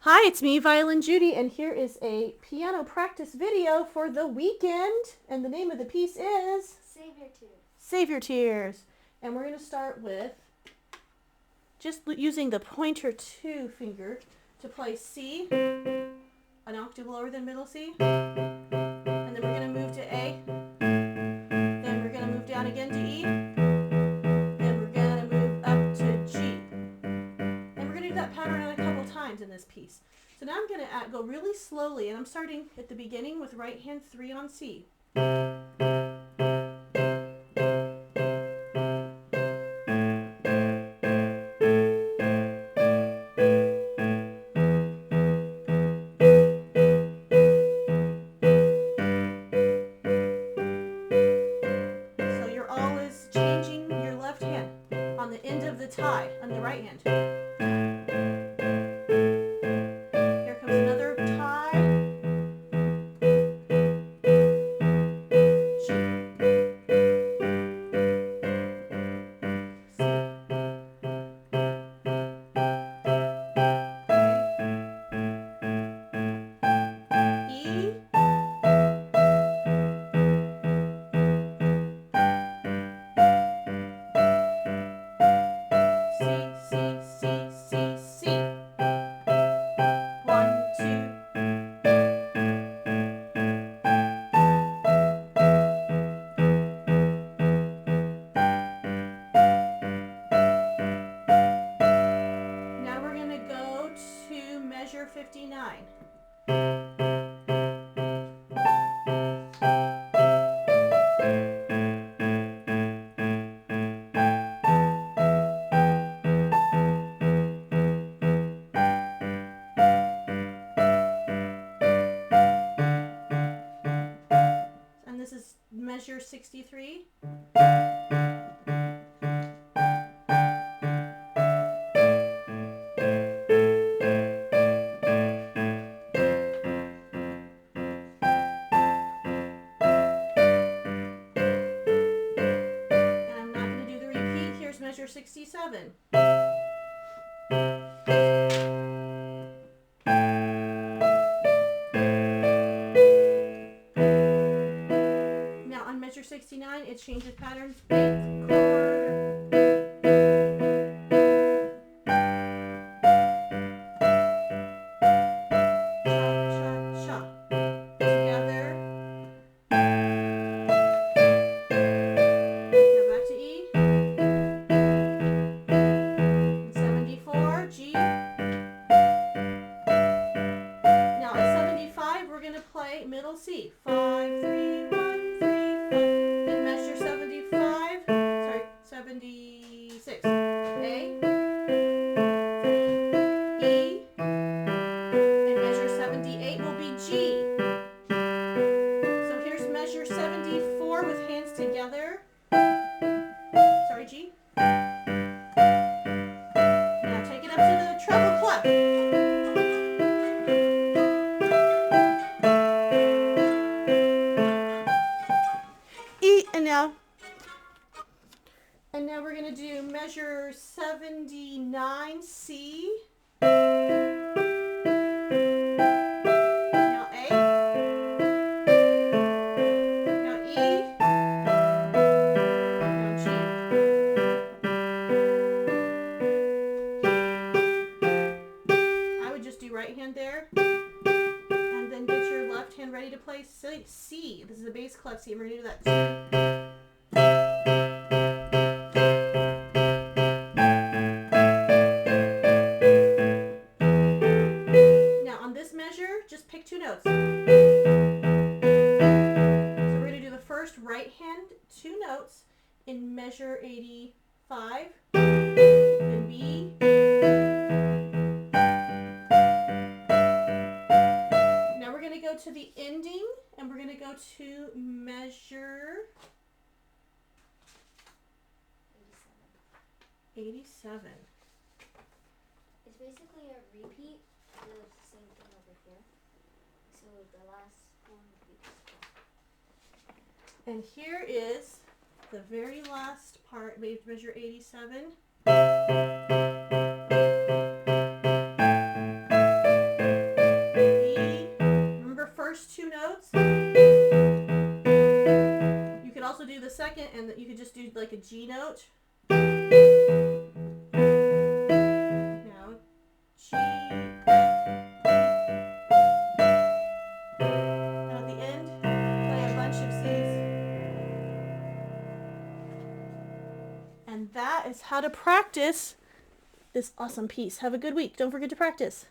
Hi, it's me, Violin Judy, and here is a piano practice video for the weekend. And the name of the piece is Save Your Tears. Save Your Tears. And we're going to start with just using the pointer 2 finger to play C, an octave lower than middle C. And then we're going to move to A. Then we're going to move down again to E. Then we're going to move up to G. And we're going to do that pattern a couple times in this piece. So now I'm going to go really slowly, and I'm starting at the beginning with right hand 3 on C. So you're always changing your left hand on the end of the tie on the right hand. Here comes another tie. G. C. E. C, C, C, C, C. 1, 2. Now we're going to go to measure 59. And this is measure 63. And I'm not going to do the repeat. Here's measure 67. Now on measure 69, it changes patterns. Eighth chord. Cha, cha, cha. Together. Now back to E. 74, G. Now at 75, we're going to play middle C. 5, 3, 1, 3, 5. Then measure 75. Sorry, 76. A. E. And measure 78 will be G. So here's measure 74 with hands together. Sorry, G. Now take it up to the treble clef. E, and now we're going to do measure 79 C. Now A. Now E. Now G. I would just do right hand there. And then get your left hand ready to play C. This is the bass clef C. And we're going to do that. Now on this measure, just pick 2 notes. So we're going to do the first right hand 2 notes in measure 85. Then B. Now we're going to go to the ending, and we're going to go to measure 87. It's basically a repeat of the same thing over here. So the last one repeats. And here is the very last part, measure 87. also do the second, and you could just do like a G note. Now, G. Now at the end, play a bunch of Cs. And that is how to practice this awesome piece. Have a good week. Don't forget to practice.